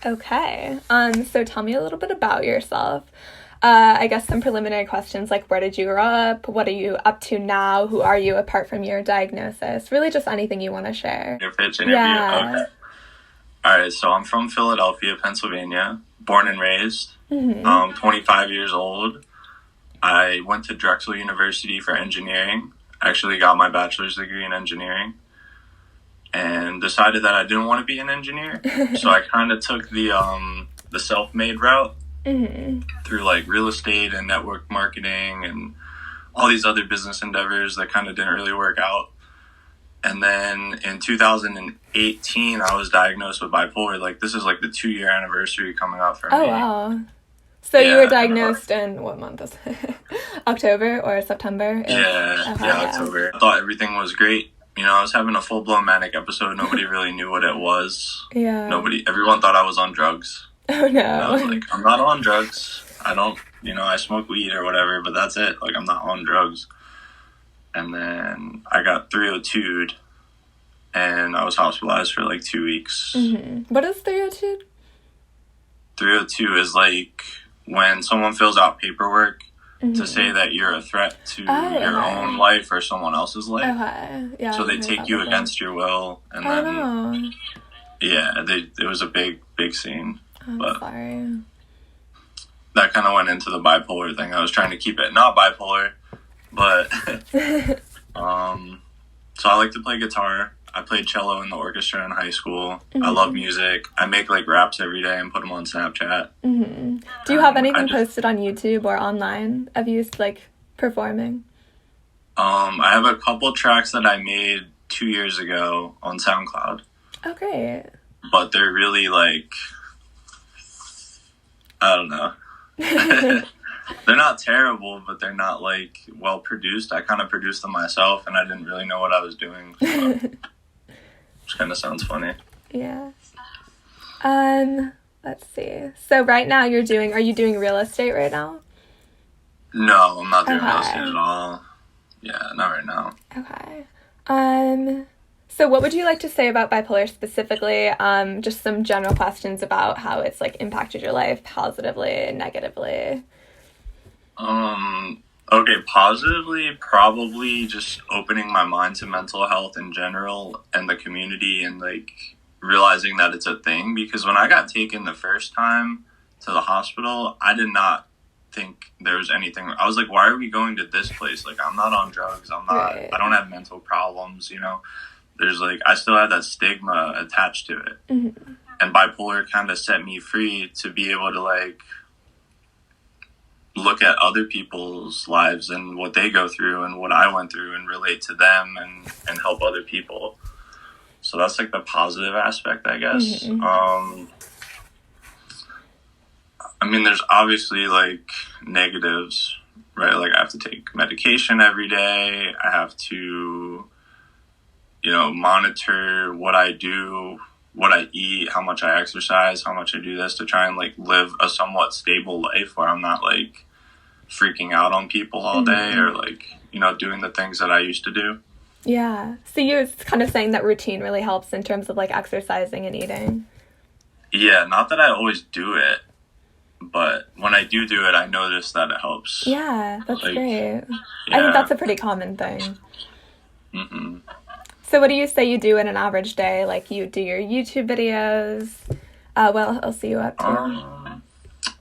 Okay. So tell me a little bit about yourself. I guess some preliminary questions like where did you grow up? What are you up to now? Who are you apart from your diagnosis? Really just anything you want to share. Your pitch interview? Yeah. Okay. All right, so I'm from Philadelphia, Pennsylvania, born and raised. I'm 25 years old. I went to Drexel University for engineering. Actually got my bachelor's degree in engineering. And decided that I didn't want to be an engineer. So I kind of took the self-made route through like real estate and network marketing and all these other business endeavors that kind of didn't really work out. And then in 2018, I was diagnosed with bipolar. Like, this is like the 2-year anniversary coming up for me. Oh, wow. So you were diagnosed in what month is it? October or September? October. I thought everything was great. You know, I was having a full-blown manic episode. Nobody really knew what it was. Yeah. Everyone thought I was on drugs. Oh, no. And I was like, I'm not on drugs. I don't, I smoke weed or whatever, but that's it. Like, I'm not on drugs. And then I got 302'd, and I was hospitalized for like 2 weeks. What is 302? 302 is like when someone fills out paperwork to say that you're a threat to your own life or someone else's life. Okay. Yeah. So they take you against your will, and then it was a big scene. I'm sorry. That kind of went into the bipolar thing. I was trying to keep it not bipolar, but so I like to play guitar. I played cello in the orchestra in high school. I love music. I make like raps every day and put them on Snapchat. Do you have anything posted on YouTube or online of you like performing? I have a couple tracks that I made 2 years ago on SoundCloud. Oh, great. But they're really like, I don't know. They're not terrible, but they're not like well produced. I kind of produced them myself, and I didn't really know what I was doing. So. Which kind of sounds funny. Yeah. Let's see. So right now are you doing real estate right now? No, I'm not doing real estate at all. Yeah, not right now. Okay. So what would you like to say about bipolar specifically? Just some general questions about how it's like impacted your life positively, negatively. Okay, positively, probably just opening my mind to mental health in general and the community and like realizing that it's a thing. Because when I got taken the first time to the hospital, I did not think there was anything. I was like, why are we going to this place? Like, I'm not on drugs. I don't have mental problems, There's like, I still have that stigma attached to it. And bipolar kind of set me free to be able to like look at other people's lives and what they go through and what I went through and relate to them and help other people. So that's like the positive aspect, I guess. I mean, there's obviously like negatives, right? Like I have to take medication every day. I have to, monitor what I do, what I eat, how much I exercise, how much I do this to try and like live a somewhat stable life where I'm not like freaking out on people all day or like, doing the things that I used to do. Yeah. So you're kind of saying that routine really helps in terms of like exercising and eating. Yeah. Not that I always do it, but when I do it, I notice that it helps. Yeah. That's like, great. Yeah. I think that's a pretty common thing. So what do you say you do in an average day? Like you do your YouTube videos. What else are you up to?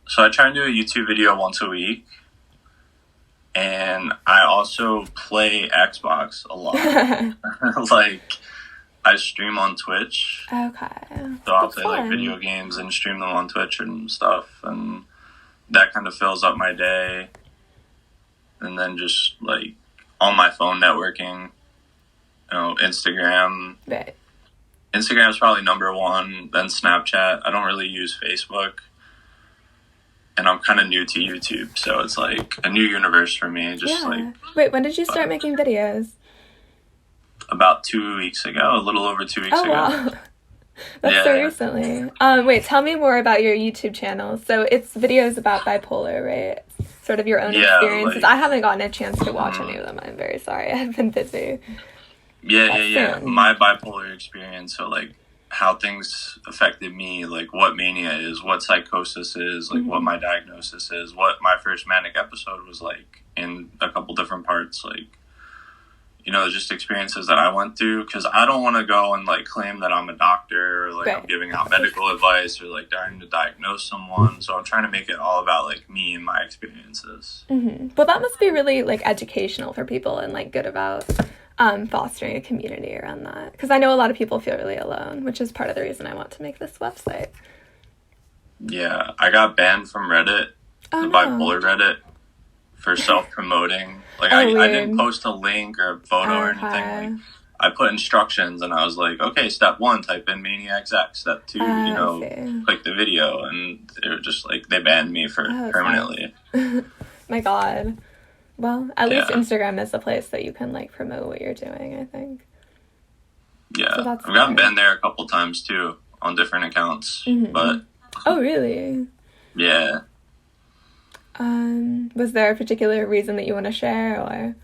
So I try and do a YouTube video once a week. And I also play Xbox a lot. Like, I stream on Twitch. Okay. So I'll play like video games and stream them on Twitch and stuff. And that kind of fills up my day. And then just like on my phone networking, Instagram. Right. Instagram's probably number one, then Snapchat. I don't really use Facebook. And I'm kind of new to YouTube, so it's like a new universe for me. Wait, when did you start making videos? About 2 weeks ago, a little over 2 weeks ago. Wow. That's so recently. Wait, tell me more about your YouTube channel. So it's videos about bipolar, right? Sort of your own experiences. Like, I haven't gotten a chance to watch any of them. I'm very sorry. I've been busy. Yeah. My bipolar experience. So like how things affected me, like what mania is, what psychosis is, like what my diagnosis is, what my first manic episode was like in a couple different parts, like, you know, just experiences that I went through, because I don't want to go and like claim that I'm a doctor or like I'm giving out medical advice or like trying to diagnose someone. So I'm trying to make it all about like me and my experiences. Well, that must be really like educational for people and like good about fostering a community around that, because I know a lot of people feel really alone, which is part of the reason I want to make this website. Yeah, I got banned from Reddit, Bipolar Reddit, for self-promoting. Like, I didn't post a link or a photo or anything. Like, I put instructions, and I was like, okay, step 1, type in Maniacs X. Step 2, click the video. And they were just like, they banned me for permanently. My God. Well, at least Instagram is a place that you can, like, promote what you're doing, I think. Yeah. So I've gotten banned there a couple times, too, on different accounts. But... Oh, really? Yeah. Was there a particular reason that you want to share, or?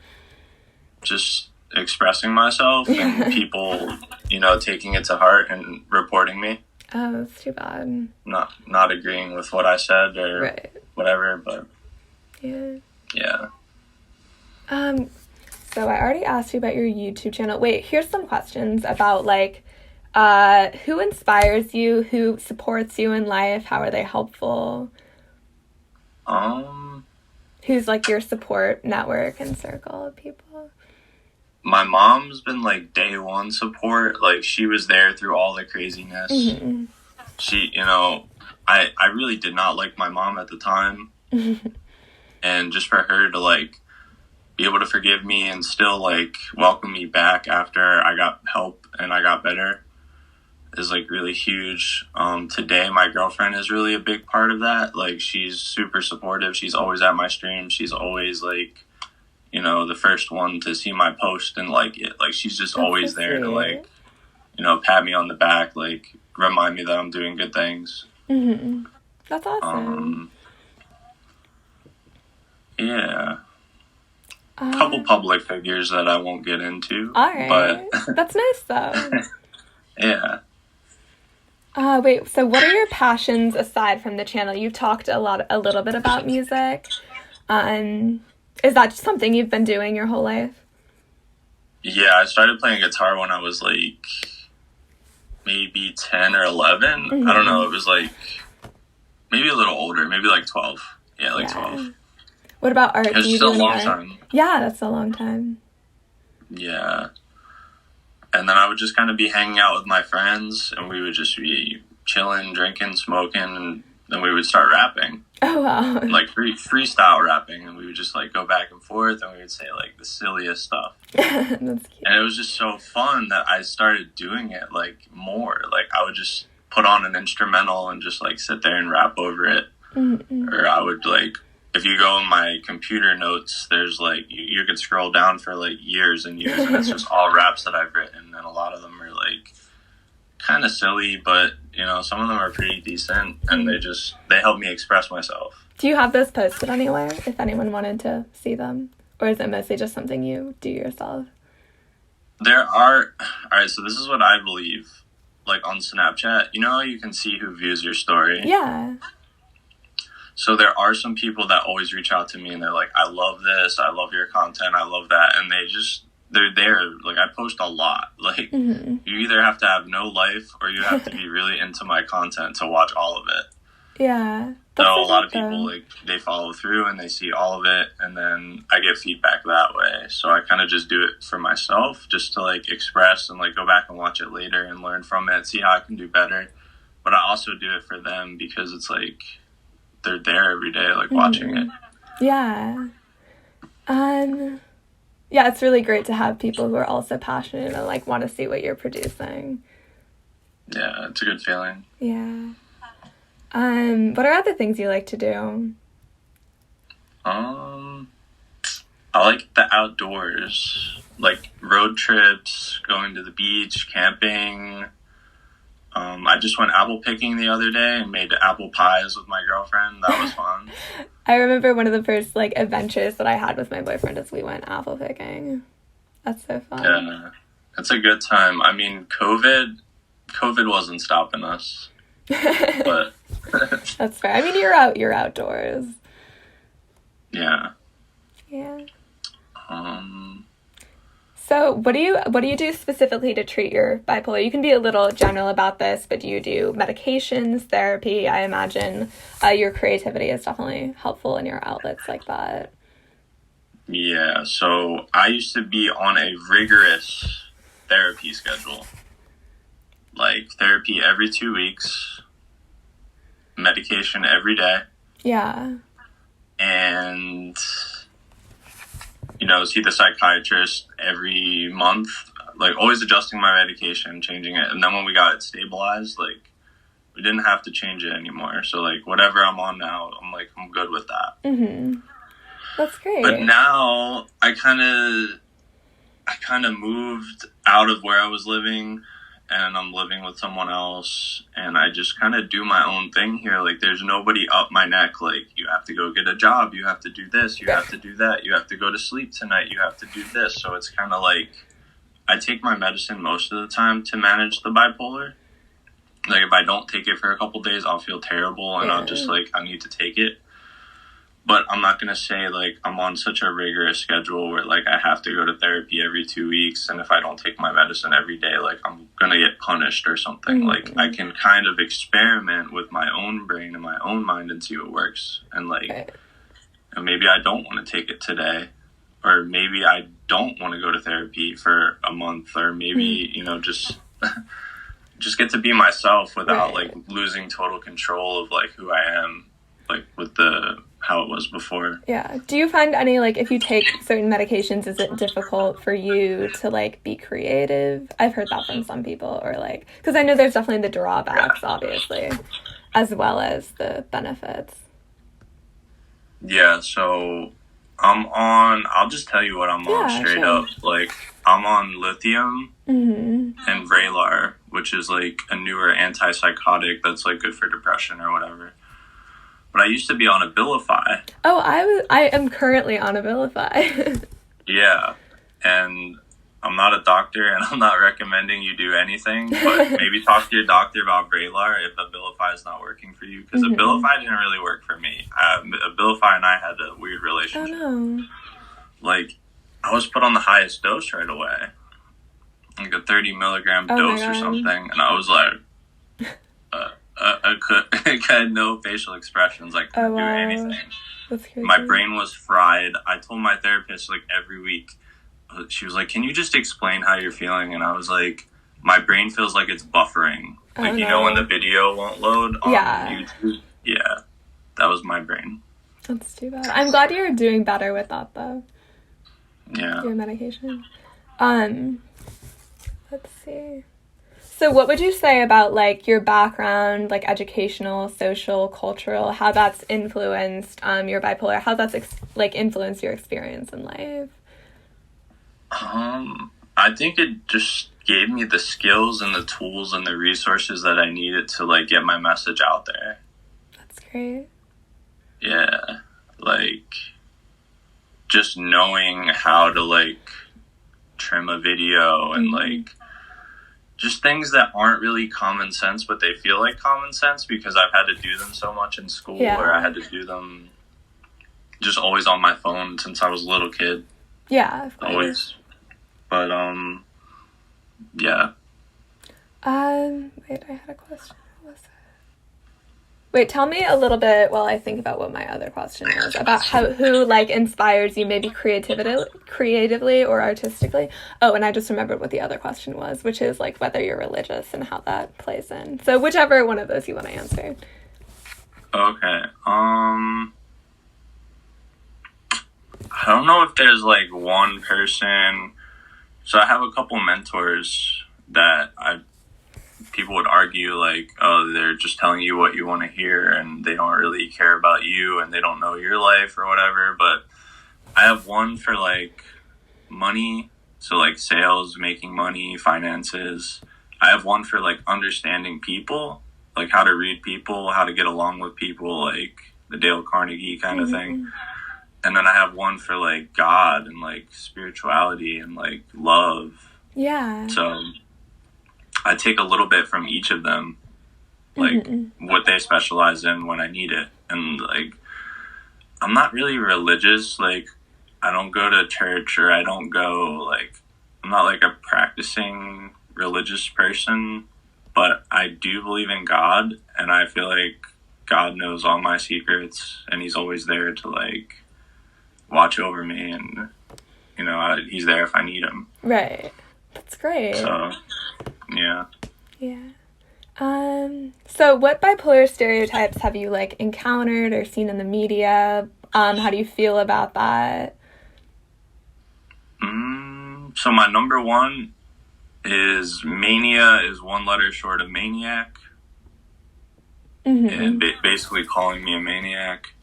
Just expressing myself and people, you know, taking it to heart and reporting me. Oh, that's too bad. Not agreeing with what I said or whatever, but... Yeah. Yeah. So I already asked you about your YouTube channel. Wait, here's some questions about, like, who inspires you, who supports you in life, how are they helpful? Who's, like, your support network and circle of people? My mom's been, like, day one support. Like, she was there through all the craziness. She, you know, I really did not like my mom at the time. And just for her to, like, be able to forgive me and still, like, welcome me back after I got help and I got better is, like, really huge. Today, my girlfriend is really a big part of that. Like, she's super supportive. She's always at my streams. She's always, like, you know, the first one to see my post and like it. Like, she's just always there to, like, you know, pat me on the back, like, remind me that I'm doing good things. That's awesome. Yeah. A couple public figures that I won't get into. All right. But that's nice, though. Yeah. Wait, so what are your passions aside from the channel? You've talked a little bit about music. Is that just something you've been doing your whole life? Yeah, I started playing guitar when I was, like, maybe 10 or 11. I don't know. It was, like, maybe a little older. Maybe, like, 12. Yeah, like 12. What about art? It's still a long time. Yeah, that's a long time. Yeah. And then I would just kind of be hanging out with my friends, and we would just be chilling, drinking, smoking, and then we would start rapping. Oh, wow. Like, freestyle rapping, and we would just, like, go back and forth, and we would say, like, the silliest stuff. That's cute. And it was just so fun that I started doing it, like, more. Like, I would just put on an instrumental and just, like, sit there and rap over it. Or I would, like... If you go in my computer notes, there's, like, you could scroll down for, like, years and years, and it's just all raps that I've written, and a lot of them are, like, kind of silly, but, you know, some of them are pretty decent, and they help me express myself. Do you have those posted anywhere, if anyone wanted to see them? Or is it mostly just something you do yourself? Alright, so this is what I believe, like, on Snapchat. You know how you can see who views your story? Yeah. So there are some people that always reach out to me and they're like, I love this, I love your content, I love that. And they're there. Like, I post a lot. Like, you either have to have no life or you have to be really into my content to watch all of it. Yeah. So a lot of people, like, they follow through and they see all of it, and then I get feedback that way. So I kind of just do it for myself, just to, like, express and, like, go back and watch it later and learn from it, see how I can do better. But I also do it for them because it's, like, they're there every day, like, watching it. Yeah. Yeah, it's really great to have people who are also passionate and, like, want to see what you're producing. Yeah, it's a good feeling. Yeah. What are other things you like to do? I like the outdoors, like road trips, going to the beach, camping. I just went apple picking the other day and made apple pies with my girlfriend. That was fun. I remember one of the first, like, adventures that I had with my boyfriend is we went apple picking. That's so fun. Yeah, it's a good time. I mean, COVID COVID wasn't stopping us, but That's fair. I mean, you're outdoors. Yeah. Yeah. So what do you do specifically to treat your bipolar? You can be a little general about this, but do you do medications, therapy? I imagine your creativity is definitely helpful in your outlets like that. Yeah, so I used to be on a rigorous therapy schedule. Like therapy every 2 weeks, medication every day. Yeah. And see the psychiatrist every month, like always adjusting my medication, changing it. And then when we got it stabilized, like we didn't have to change it anymore. So like whatever I'm on now, I'm good with that. Mm-hmm. That's great. But now I kind of moved out of where I was living, and I'm living with someone else, and I just kind of do my own thing here. Like, there's nobody up my neck. Like, you have to go get a job. You have to do this. You have to do that. You have to go to sleep tonight. You have to do this. So it's kind of like I take my medicine most of the time to manage the bipolar. Like, if I don't take it for a couple days, I'll feel terrible, and I'll just, I need to take it. But I'm not going to say, I'm on such a rigorous schedule where, I have to go to therapy every 2 weeks. And if I don't take my medicine every day, I'm going to get punished or something. Mm-hmm. I can kind of experiment with my own brain and my own mind and see what works. And, maybe I don't want to take it today. Or maybe I don't want to go to therapy for a month. Or maybe, just get to be myself without, losing total control of, who I am, with how it was before. Yeah. Do you find any, if you take certain medications, is it difficult for you to, be creative? I've heard that from some people, or, because I know there's definitely the drawbacks, obviously, as well as the benefits. Yeah, so I'll just tell you what I'm on straight up. I'm on lithium and Vraylar, which is, a newer antipsychotic that's, good for depression or whatever. But I used to be on Abilify. Oh, I am currently on Abilify. Yeah, and I'm not a doctor, and I'm not recommending you do anything, but maybe talk to your doctor about Vraylar if Abilify is not working for you, because Abilify didn't really work for me. Abilify and I had a weird relationship. Oh, no. I was put on the highest dose right away, a 30 milligram dose or something, and I was I had no facial expressions. I couldn't do anything. That's crazy. My brain was fried. I told my therapist every week. She was like, "Can you just explain how you're feeling?" And I was like, "My brain feels like it's buffering. When the video won't load on YouTube." Yeah, that was my brain. That's too bad. I'm glad you're doing better with that though. Yeah. Your medication. Let's see. So what would you say about, your background, educational, social, cultural, how that's influenced your bipolar, how that's, influenced your experience in life? I think it just gave me the skills and the tools and the resources that I needed to, get my message out there. That's great. Yeah. Just knowing how to, trim a video and, just things that aren't really common sense, but they feel like common sense because I've had to do them so much in school, or I had to do them just always on my phone since I was a little kid. Yeah, of course. Always. But, yeah. Wait, I had a question. What was it? Wait, tell me a little bit while I think about what my other question was about who inspires you, maybe creatively or artistically. Oh, and I just remembered what the other question was, which is whether you're religious and how that plays in. So whichever one of those you want to answer. Okay. I don't know if there's one person. So I have a couple mentors that people would argue they're just telling you what you want to hear and they don't really care about you and they don't know your life or whatever. But I have one for money. So sales, making money, finances. I have one for understanding people, how to read people, how to get along with people, the Dale Carnegie kind of thing. And then I have one for God and spirituality and love. Yeah. So I take a little bit from each of them, like what they specialize in when I need it. And like, I'm not really religious. Like, I don't go to church, or I don't go, like, I'm not like a practicing religious person, but I do believe in God, and I feel like God knows all my secrets, and he's always there to like watch over me, and you know, he's there if I need him. Right. That's great. So, yeah. Yeah. So what bipolar stereotypes have you like encountered or seen in the media? How do you feel about that? So my number one is mania is one letter short of maniac. And basically calling me a maniac.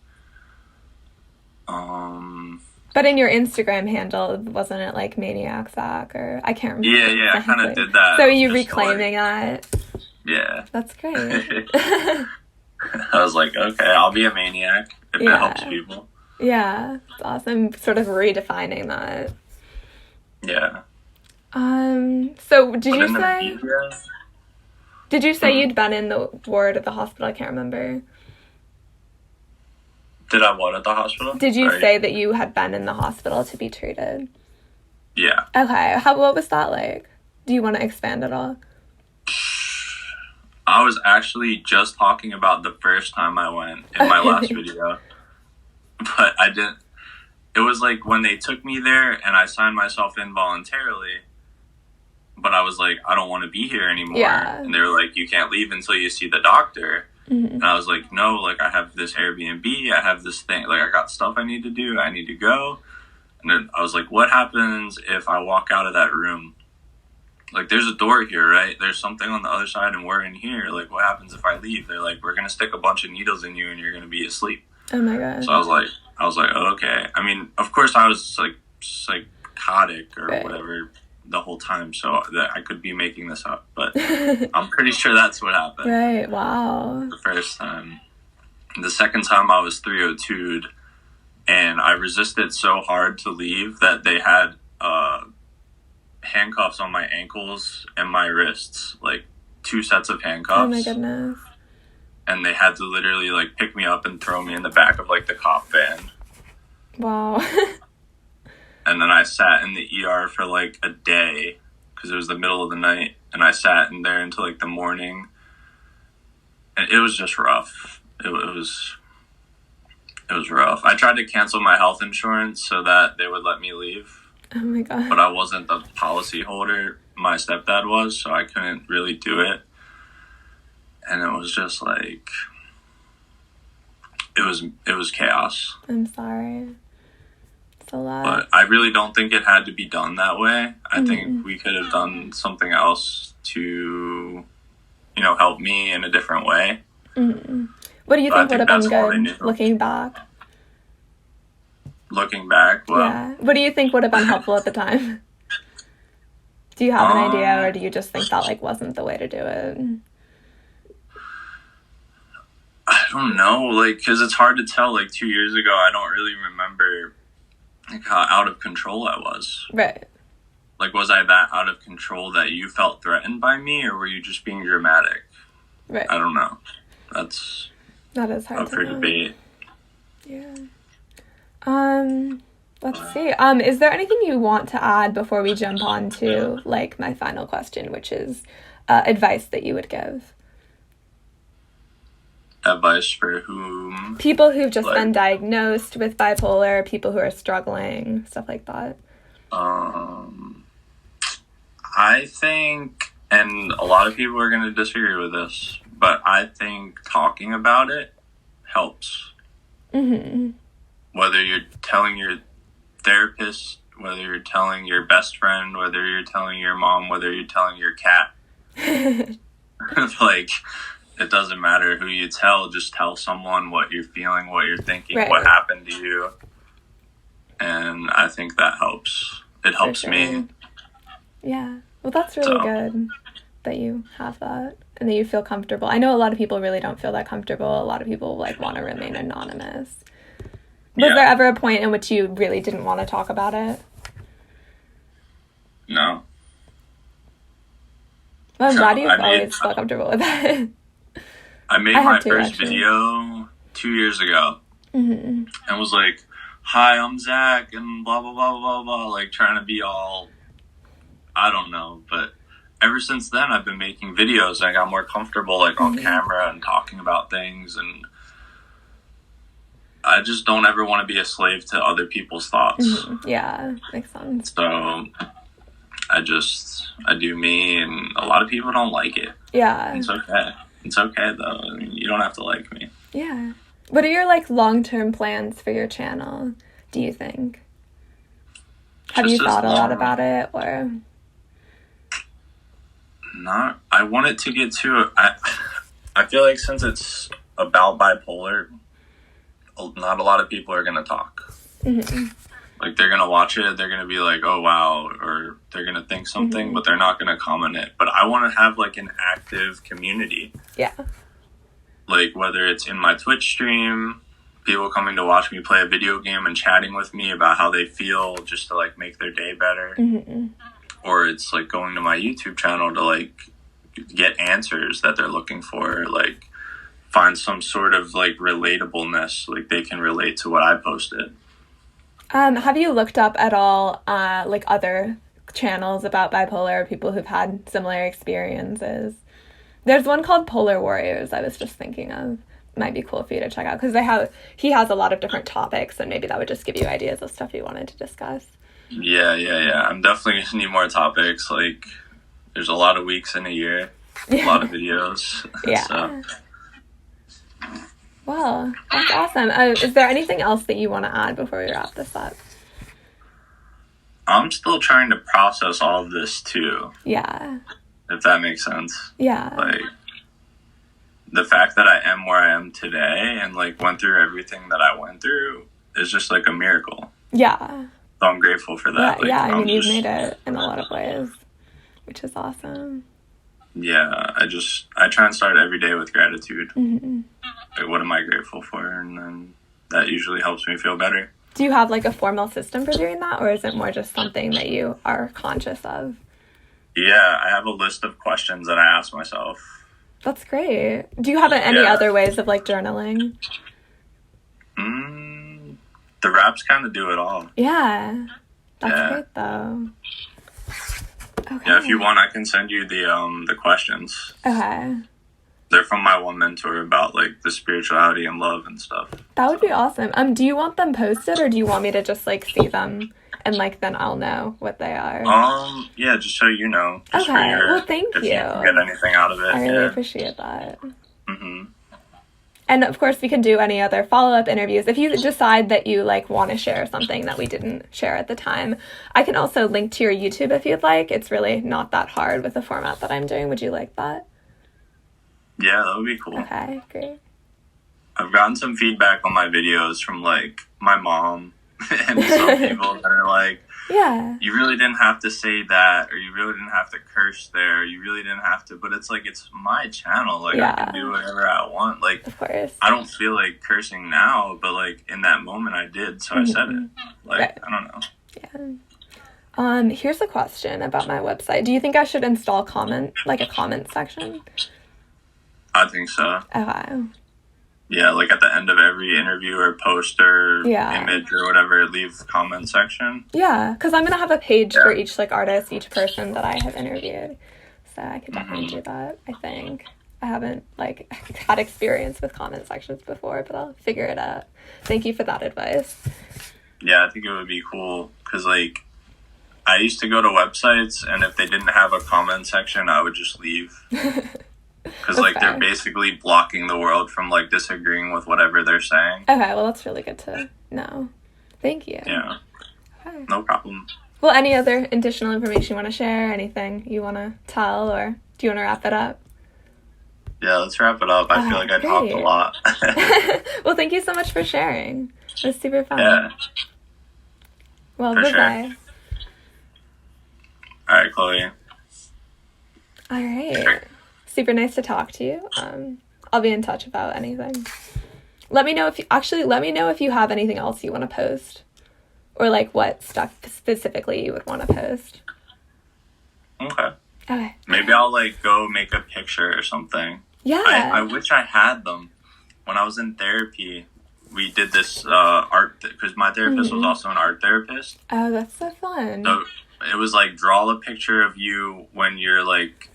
But in your Instagram handle, wasn't it like Maniac Zach, or I can't remember. Yeah, I kind of did that. So are you reclaiming that? Yeah. That's great. I was like, okay, I'll be a maniac if it helps people. Yeah, it's awesome. Sort of redefining that. Yeah. So did you say you'd been in the ward at the hospital? I can't remember. Did I what at the hospital? Did you say that you had been in the hospital to be treated? Yeah. Okay. What was that like? Do you want to expand at all? I was actually just talking about the first time I went in my last video. But I didn't. It was like when they took me there and I signed myself in voluntarily. But I was like, I don't want to be here anymore. Yeah. And they were like, you can't leave until you see the doctor. And I was like, no, like, I have this Airbnb, I have this thing, like, I got stuff I need to do, I need to go. And then I was like, what happens if I walk out of that room? Like, there's a door here, right? There's something on the other side and we're in here. Like, what happens if I leave? They're like, we're going to stick a bunch of needles in you and you're going to be asleep. Oh my God. So I was like, oh, okay. I mean, of course I was like psychotic or whatever the whole time, so that I could be making this up, but I'm pretty sure that's what happened. Right. Wow. The first time. The second time I was 302'd, and I resisted so hard to leave that they had handcuffs on my ankles and my wrists, like 2 sets of handcuffs. Oh my goodness. And they had to literally like pick me up and throw me in the back of like the cop van. Wow. And then I sat in the ER for like a day because it was the middle of the night, and I sat in there until like the morning, and it was just rough. It was rough. I tried to cancel my health insurance so that they would let me leave. Oh my God. But I wasn't the policy holder. My stepdad was, so I couldn't really do it. And it was just like, it was chaos. I'm sorry. A lot. But I really don't think it had to be done that way. I think we could have done something else to, you know, help me in a different way. What do you think would have been good looking back? Looking back? Well, yeah. What do you think would have been helpful at the time? Do you have an idea, or do you just think that like wasn't the way to do it? I don't know, like, because it's hard to tell. Like 2 years ago, I don't really remember like how out of control I was. Right. Like, was I that out of control that you felt threatened by me, or were you just being dramatic? Right. I don't know. That is hard up for debate. Yeah. Let's see. Is there anything you want to add before we jump on to like my final question, which is advice that you would give? Advice for whom? People who've just been diagnosed with bipolar, people who are struggling, stuff like that. I think, and a lot of people are going to disagree with this, but I think talking about it helps. Whether you're telling your therapist, whether you're telling your best friend, whether you're telling your mom, whether you're telling your cat. Like, it doesn't matter who you tell, just tell someone what you're feeling, what you're thinking, what happened to you. And I think that helps. It helps me. Yeah. Well, that's really good that you have that and that you feel comfortable. I know a lot of people really don't feel that comfortable. A lot of people like want to remain anonymous. Was there ever a point in which you really didn't want to talk about it? No. Well, I'm glad you've I made always felt comfortable with that. I made I have my too, first actually. video 2 years ago, Mm-hmm. and was like, "Hi, I'm Zach," and blah blah blah blah blah, like trying to be all, I don't know. But ever since then, I've been making videos, and I got more comfortable, like on camera and talking about things, and I just don't ever want to be a slave to other people's thoughts. Mm-hmm. Yeah, makes sense. So I do me, and a lot of people don't like it. Yeah. It's okay. It's okay, though. I mean, you don't have to like me. Yeah. What are your, like, long-term plans for your channel, do you think? Have you thought a lot about it, or? Not. I want it to get to. I feel like since it's about bipolar, not a lot of people are gonna talk. Mm-hmm. Like, they're gonna watch it, they're gonna be like, "Oh wow," or they're gonna think something, but they're not gonna comment it. But I want to have like an active community. Yeah. Like, whether it's in my Twitch stream, people coming to watch me play a video game and chatting with me about how they feel, just to like make their day better. Mm-hmm. Or it's like going to my YouTube channel to like get answers that they're looking for, like find some sort of like relatableness, like they can relate to what I posted. Have you looked up at all, like, other channels about bipolar, people who've had similar experiences? There's one called Polar Warriors I was just thinking of. Might be cool for you to check out, because he has a lot of different topics, and maybe that would just give you ideas of stuff you wanted to discuss. Yeah. I'm definitely going to need more topics. Like, there's a lot of weeks in a year, a lot of videos. Yeah. So. Well, that's awesome. Is there anything else that you want to add before we wrap this up? I'm still trying to process all of this too. Yeah. If that makes sense. Yeah. Like, the fact that I am where I am today and like went through everything that I went through is just like a miracle. Yeah. So I'm grateful for that. Yeah, Like, I mean, you've made it in a lot of ways, which is awesome. Yeah, I try and start every day with gratitude. Mm-hmm. Like, what am I grateful for? And then that usually helps me feel better. Do you have like a formal system for doing that, or is it more just something that you are conscious of? Yeah, I have a list of questions that I ask myself. That's great. Do you have any other ways of like journaling? The raps kind of do it all. Yeah. That's great though. Okay. Yeah, if you want, I can send you the questions. Okay. They're from my one mentor about like the spirituality and love and stuff. That would be awesome. Do you want them posted, or do you want me to just like see them and like then I'll know what they are? Yeah, just so you know. Okay. Well, thank you. If you can get anything out of it. I really appreciate that. Mm-hmm. And of course, we can do any other follow-up interviews. If you decide that you like want to share something that we didn't share at the time, I can also link to your YouTube if you'd like. It's really not that hard with the format that I'm doing. Would you like that? Yeah, that would be cool. Okay, great. I've gotten some feedback on my videos from like my mom and some people that are like, yeah, you really didn't have to say that, or you really didn't have to curse there, or you really didn't have to, but it's like, it's my channel. Like, I can do whatever I want. Like, of course. I don't feel like cursing now, but like in that moment I did, so I said it. Like, I don't know. Yeah. Here's a question about my website. Do you think I should install a comment section? I think so. Okay. Yeah, like at the end of every interview or post or image or whatever, leave comment section. Yeah, because I'm going to have a page for each like artist, each person that I have interviewed. So I could definitely do that, I think. I haven't like had experience with comment sections before, but I'll figure it out. Thank you for that advice. Yeah, I think it would be cool because like I used to go to websites, and if they didn't have a comment section, I would just leave. Because, like, they're basically blocking the world from, like, disagreeing with whatever they're saying. Okay, well, that's really good to know. Thank you. Yeah. Okay. No problem. Well, any other additional information you want to share? Anything you want to tell? Or do you want to wrap it up? Yeah, let's wrap it up. I feel like I talked a lot. Well, thank you so much for sharing. It was super fun. Yeah. Well, bye-bye. Sure. All right, Chloe. All right. Super nice to talk to you. I'll be in touch about anything. Let me know if you have anything else you want to post, or like what stuff specifically you would want to post. Okay. Okay. Maybe I'll, like, go make a picture or something. Yeah. I wish I had them. When I was in therapy, we did this art, because my therapist was also an art therapist. Oh, that's so fun. So it was like, draw a picture of you when you're, like,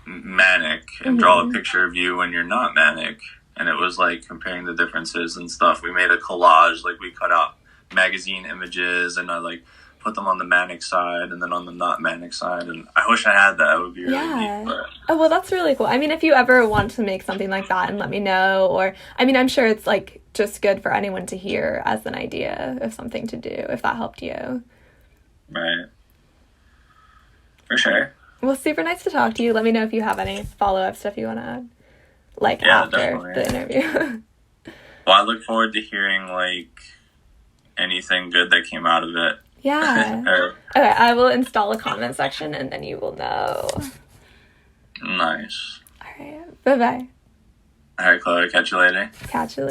manic, and draw a picture of you when you're not manic. And it was, like, comparing the differences and stuff. We made a collage, like, we cut out magazine images, and I, like, put them on the manic side and then on the not manic side. And I wish I had that. It would be really neat. But... Oh, well, that's really cool. I mean, if you ever want to make something like that, and let me know. Or, I mean, I'm sure it's, like, just good for anyone to hear as an idea of something to do, if that helped you. Right. For sure. Well, super nice to talk to you. Let me know if you have any follow-up stuff you want to add, like, after definitely. the interview. Well, I look forward to hearing, like, anything good that came out of it. Yeah. Okay, I will install a comment section, and then you will know. Nice. All right. Bye-bye. All right, Chloe. Catch you later. Catch you later.